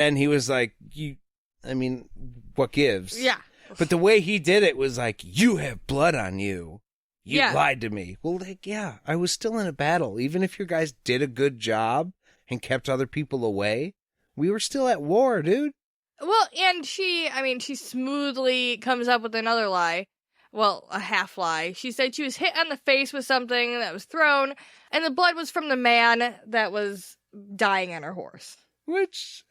And he was like, what gives? Yeah. But the way he did it was like, you have blood on you. You Yeah. lied to me. Well, I was still in a battle. Even if your guys did a good job and kept other people away, we were still at war, dude. Well, and she smoothly comes up with another lie. Well, a half lie. She said she was hit on the face with something that was thrown, and the blood was from the man that was dying on her horse. Which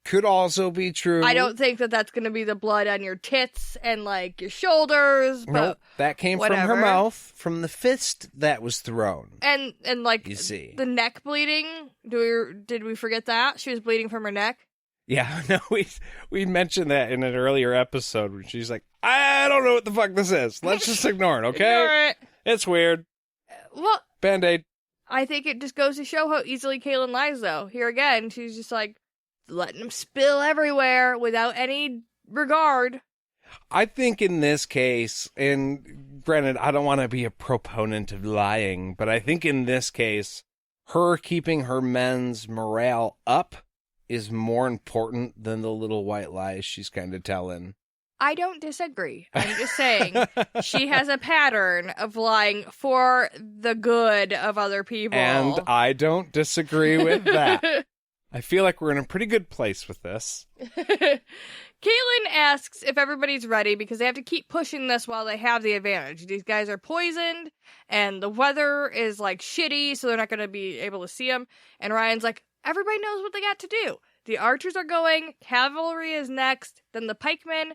could also be true. I don't think that that's going to be the blood on your tits and, like, your shoulders. But nope, that came whatever. from her mouth, from the fist that was thrown. And like, you see. The neck bleeding, did we forget that? She was bleeding from her neck? Yeah, no, we mentioned that in an earlier episode where she's like, I don't know what the fuck this is. Let's just ignore it, okay? Ignore it. It's weird. Well, Band-Aid. I think it just goes to show how easily Kahlan lies, though. Here again, she's just like letting them spill everywhere without any regard. I think in this case, and granted, I don't want to be a proponent of lying, but I think in this case, her keeping her men's morale up is more important than the little white lies she's kind of telling. I don't disagree. I'm just saying she has a pattern of lying for the good of other people. And I don't disagree with that. I feel like we're in a pretty good place with this. Kahlan asks if everybody's ready because they have to keep pushing this while they have the advantage. These guys are poisoned and the weather is like shitty, so they're not going to be able to see them. And Ryan's like, everybody knows what they got to do. The archers are going, cavalry is next, then the pikemen.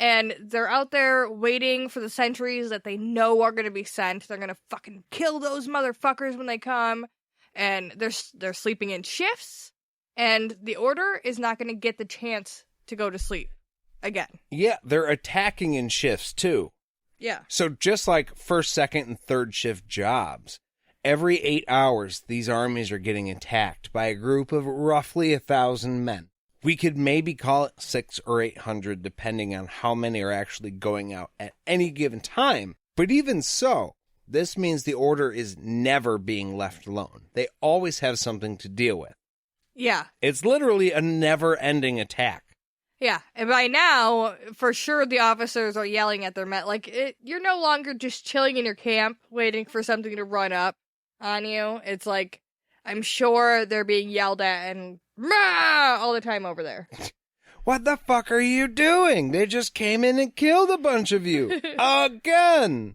And they're out there waiting for the sentries that they know are going to be sent. They're going to fucking kill those motherfuckers when they come. And they're sleeping in shifts. And the order is not going to get the chance to go to sleep again. Yeah, they're attacking in shifts too. Yeah. So just like first, second, and third shift jobs, every 8 hours, these armies are getting attacked by a group of roughly 1,000 men. We could maybe call it 600 or 800, depending on how many are actually going out at any given time. But even so, this means the order is never being left alone. They always have something to deal with. Yeah. It's literally a never-ending attack. Yeah, and by now, for sure, the officers are yelling at their men. Like, you're no longer just chilling in your camp, waiting for something to run up on you. It's like, I'm sure they're being yelled at and all the time over there. What the fuck are you doing? They just came in and killed a bunch of you. Again.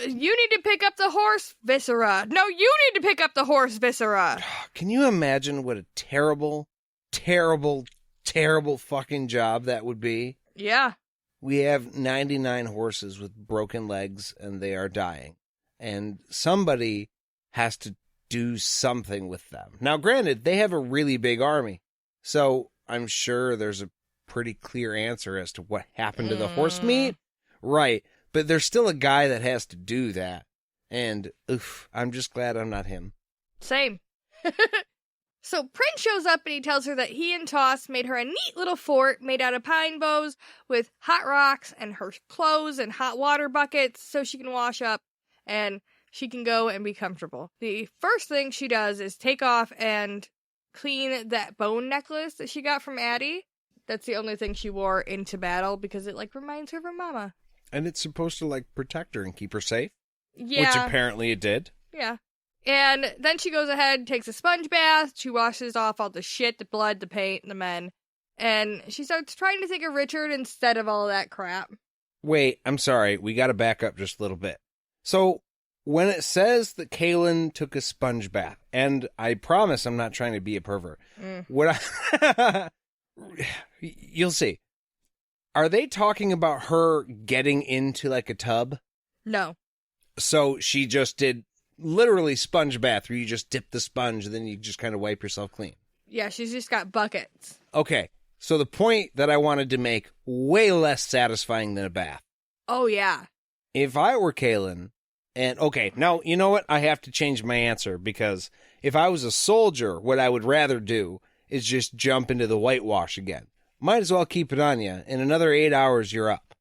You need to pick up the horse, Viscera. No, you need to pick up the horse, Viscera. Can you imagine what a terrible, terrible, terrible fucking job that would be? Yeah. We have 99 horses with broken legs and they are dying. And somebody has to do something with them. Now, granted, they have a really big army, so I'm sure there's a pretty clear answer as to what happened to the horse meat. Right, but there's still a guy that has to do that. And, I'm just glad I'm not him. Same. So Prince shows up and he tells her that he and Toss made her a neat little fort made out of pine boughs with hot rocks and her clothes and hot water buckets so she can wash up and she can go and be comfortable. The first thing she does is take off and clean that bone necklace that she got from Addie. That's the only thing she wore into battle because it, like, reminds her of her mama. And it's supposed to, like, protect her and keep her safe? Yeah. Which apparently it did. Yeah. And then she goes ahead, takes a sponge bath, she washes off all the shit, the blood, the paint, the men, and she starts trying to think of Richard instead of all of that crap. Wait, I'm sorry. We gotta back up just a little bit. So, when it says that Kahlan took a sponge bath, and I promise I'm not trying to be a pervert, you'll see. Are they talking about her getting into like a tub? No. So she just did literally sponge bath where you just dip the sponge and then you just kind of wipe yourself clean. Yeah, she's just got buckets. Okay. So the point that I wanted to make, way less satisfying than a bath. Oh, yeah. If I were Kahlan, and okay, now, you know what? I have to change my answer because if I was a soldier, what I would rather do is just jump into the whitewash again. Might as well keep it on you. In another 8 hours, you're up.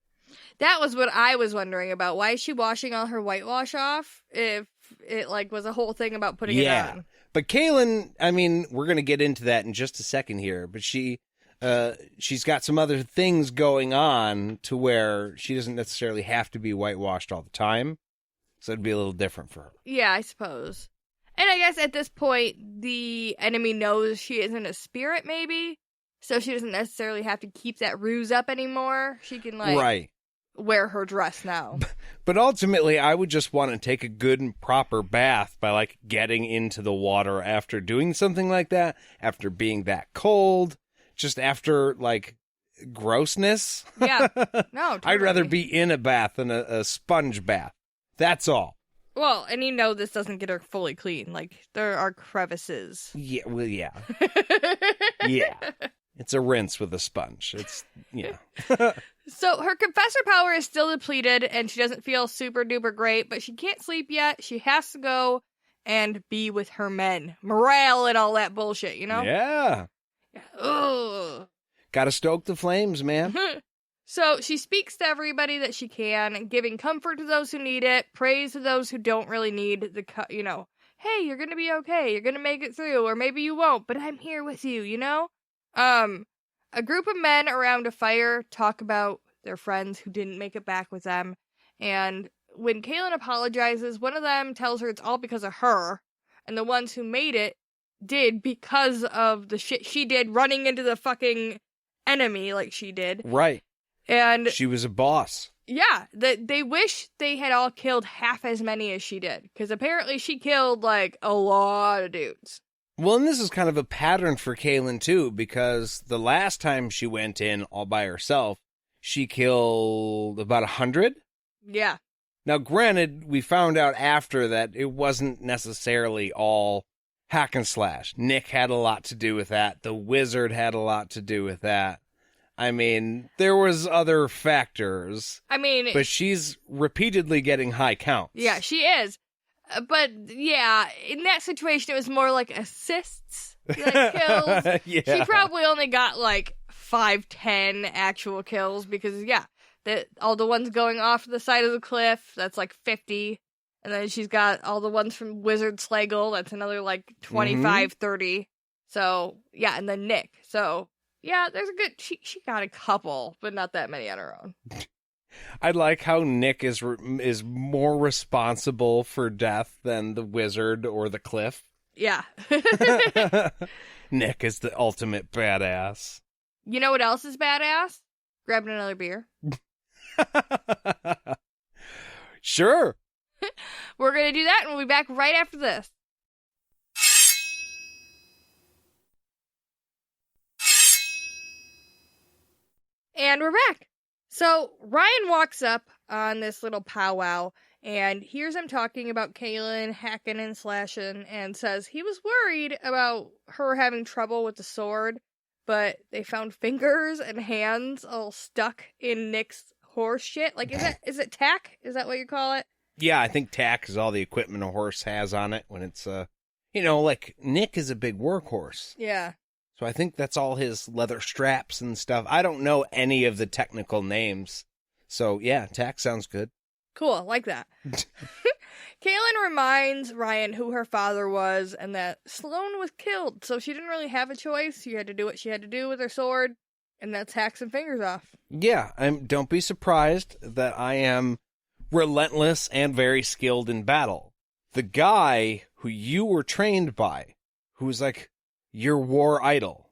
That was what I was wondering about. Why is she washing all her whitewash off if it like was a whole thing about putting it on? But Kahlan, I mean, we're going to get into that in just a second here, but she she's got some other things going on to where she doesn't necessarily have to be whitewashed all the time. So it'd be a little different for her. Yeah, I suppose. And I guess at this point, the enemy knows she isn't a spirit, maybe. So she doesn't necessarily have to keep that ruse up anymore. She can, Right. wear her dress now. But ultimately, I would just want to take a good and proper bath by, getting into the water after doing something like that, after being that cold, just after, grossness. Yeah. No, totally. I'd rather be in a bath than a sponge bath. That's all. Well, and this doesn't get her fully clean. There are crevices. Yeah, well, yeah. Yeah. It's a rinse with a sponge. It's, yeah. So her confessor power is still depleted, and she doesn't feel super duper great, but she can't sleep yet. She has to go and be with her men. Morale and all that bullshit, Yeah. Ugh. Gotta stoke the flames, man. So she speaks to everybody that she can, giving comfort to those who need it, praise to those who don't really need hey, you're gonna be okay, you're gonna make it through, or maybe you won't, but I'm here with you, A group of men around a fire talk about their friends who didn't make it back with them, and when Kahlan apologizes, one of them tells her it's all because of her, and the ones who made it did because of the shit she did running into the fucking enemy like she did. Right. And she was a boss. Yeah, they wish they had all killed half as many as she did, because apparently she killed, a lot of dudes. Well, and this is kind of a pattern for Kahlan, too, because the last time she went in all by herself, she killed about 100? Yeah. Now, granted, we found out after that it wasn't necessarily all hack and slash. Nick had a lot to do with that. The wizard had a lot to do with that. I mean, there was other factors. But she's repeatedly getting high counts. Yeah, she is. But, yeah, in that situation, it was more like assists that kills. Yeah. She probably only got, 5-10 actual kills, because, all the ones going off the side of the cliff, that's 50. And then she's got all the ones from Wizard Slagle, that's another 25, 30. So, yeah, and then Nick. So, yeah, there's a good... She got a couple, but not that many on her own. I like how Nick is more responsible for death than the wizard or the cliff. Yeah. Nick is the ultimate badass. You know what else is badass? Grabbing another beer. Sure. We're going to do that, and we'll be back right after this. And we're back. So Ryan walks up on this little powwow and hears him talking about Kahlan hacking and slashing, and says he was worried about her having trouble with the sword, but they found fingers and hands all stuck in Nick's horse shit. Is it tack? Is that what you call it? Yeah, I think tack is all the equipment a horse has on it when it's, Nick is a big workhorse. Yeah. So I think that's all his leather straps and stuff. I don't know any of the technical names. So, yeah, tack sounds good. Cool, like that. Kahlan reminds Ryan who her father was and that Sloane was killed, so she didn't really have a choice. She had to do what she had to do with her sword, and that's hack some fingers off. Yeah, don't be surprised that I am relentless and very skilled in battle. The guy who you were trained by, who was your war idol,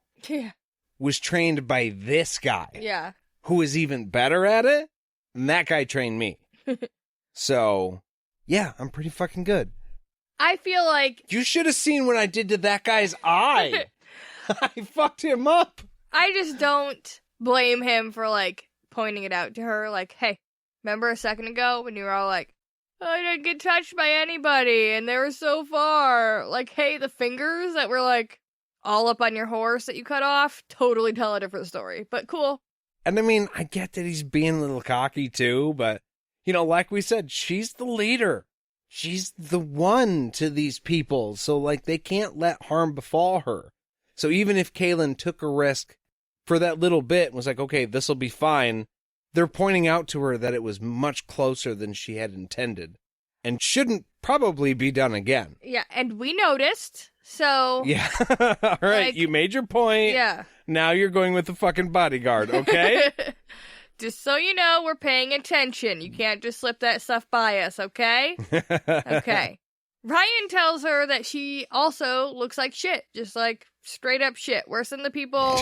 was trained by this guy. Yeah. Who is even better at it, and that guy trained me. So, yeah, I'm pretty fucking good. I feel like... You should have seen what I did to that guy's eye. I fucked him up. I just don't blame him for, pointing it out to her. Hey, remember a second ago when you were all I didn't get touched by anybody, and they were so far. Hey, the fingers that were, all up on your horse that you cut off, totally tell a different story. But cool. And I get that he's being a little cocky too, but, like we said, she's the leader. She's the one to these people, so, they can't let harm befall her. So even if Kahlan took a risk for that little bit and was okay, this'll be fine, they're pointing out to her that it was much closer than she had intended, and shouldn't probably be done again. Yeah, and we noticed, so... Yeah. All right, you made your point. Yeah. Now you're going with the fucking bodyguard, okay? Just so you know, we're paying attention. You can't just slip that stuff by us, okay? Okay. Ryan tells her that she also looks like shit. Just like straight up shit. Worse than the people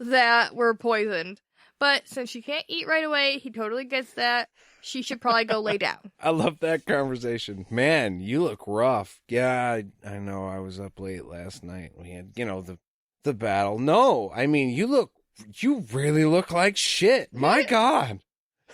that were poisoned. But since she can't eat right away, he totally gets that. She should probably go lay down. I love that conversation. Man, you look rough. Yeah, I know. I was up late last night. We had, the battle. No, I mean, you really look like shit. My God.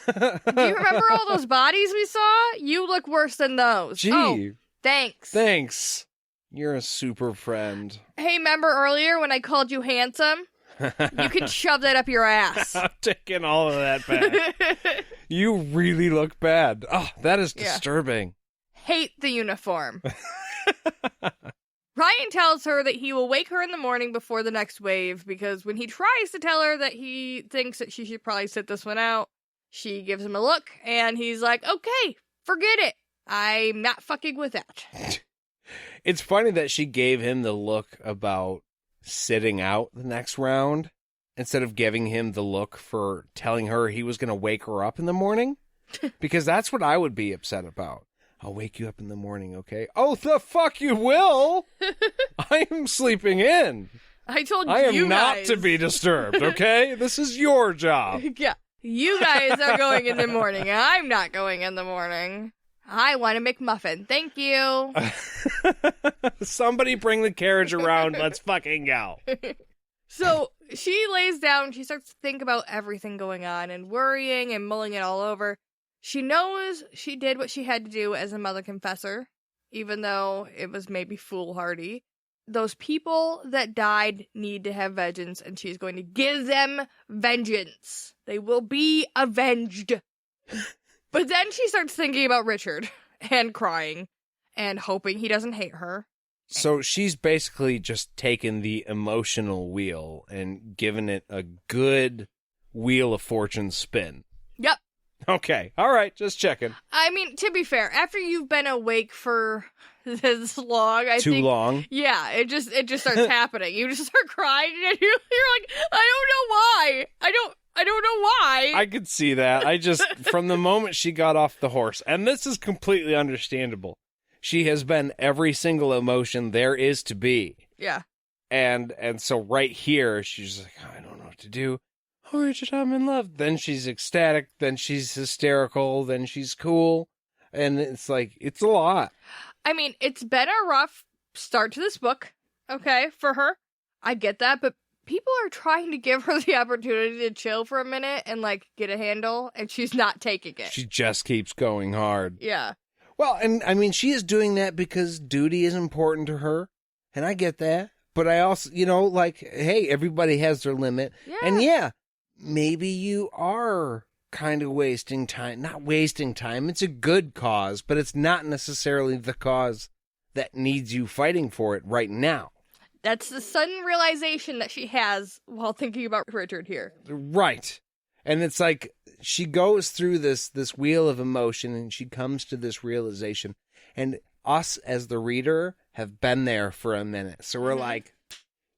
Do you remember all those bodies we saw? You look worse than those. Gee. Oh, thanks. You're a super friend. Hey, remember earlier when I called you handsome? You can shove that up your ass. I'm taking all of that back. You really look bad. Oh, that is disturbing. Hate the uniform. Ryan tells her that he will wake her in the morning before the next wave because when he tries to tell her that he thinks that she should probably sit this one out, she gives him a look and he's like, okay, forget it. I'm not fucking with that. It's funny that she gave him the look about sitting out the next round instead of giving him the look for telling her he was going to wake her up in the morning. Because that's what I would be upset about. I'll wake you up in the morning, okay? Oh, the fuck you will! I am sleeping in. I told I am you not guys. to be disturbed, okay? This is your job. Yeah. You guys are going in the morning. I'm not going in the morning. I want a McMuffin. Thank you. Somebody bring the carriage around. Let's fucking go. So she lays down. She starts to think about everything going on and worrying and mulling it all over. She knows she did what she had to do as a mother confessor, even though it was maybe foolhardy. Those people that died need to have vengeance, and she's going to give them vengeance. They will be avenged. But then she starts thinking about Richard and crying and hoping he doesn't hate her. So she's basically just taken the emotional wheel and given it a good Wheel of Fortune spin. Yep. Okay. All right. Just checking. I mean, to be fair, after you've been awake for this long, I Too think... long? Yeah, it just starts happening. You just start crying and you're like, I don't know why. I don't know why. I could see that. From the moment she got off the horse, and this is completely understandable, she has been every single emotion there is to be. Yeah. And so right here, she's like, I don't know what to do. Oh, Richard, I'm in love. Then she's ecstatic. Then she's hysterical. Then she's cool. And it's like, it's a lot. I mean, it's been a rough start to this book, okay, for her. I get that, but people are trying to give her the opportunity to chill for a minute and, like, get a handle, and she's not taking it. She just keeps going hard. Yeah. Well, and I mean, she is doing that because duty is important to her, and I get that. But I also, hey, everybody has their limit. Yeah. And yeah, maybe you are kind of wasting time. Not wasting time. It's a good cause, but it's not necessarily the cause that needs you fighting for it right now. That's the sudden realization that she has while thinking about Richard here. Right. And it's like she goes through this wheel of emotion and she comes to this realization. And us as the reader have been there for a minute. So we're like,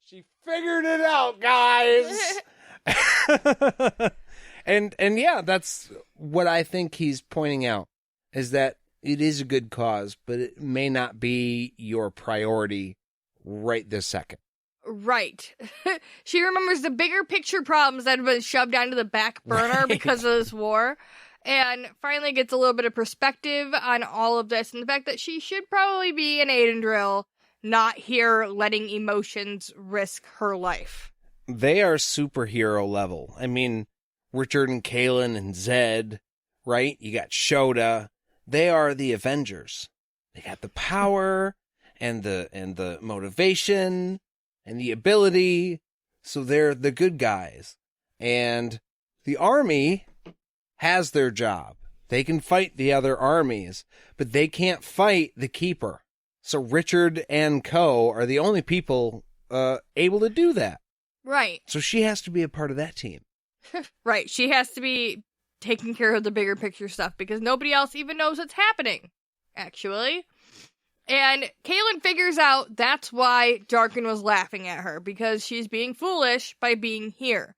she figured it out, guys. And yeah, that's what I think he's pointing out, is that it is a good cause, but it may not be your priority right this second. Right. She remembers the bigger picture problems that have been shoved down to the back burner because of this war, and finally gets a little bit of perspective on all of this, and the fact that she should probably be an Aiden drill, not here letting emotions risk her life. They are superhero level. I mean, Richard and Kahlan and Zed, right? You got Shota. They are the Avengers. They got the power and the motivation and the ability. So they're the good guys. And the army has their job. They can fight the other armies, but they can't fight the Keeper. So Richard and Co. are the only people able to do that. Right. So she has to be a part of that team. Right. She has to be taking care of the bigger picture stuff because nobody else even knows what's happening, actually. And Kahlan figures out that's why Jarkin was laughing at her, because she's being foolish by being here.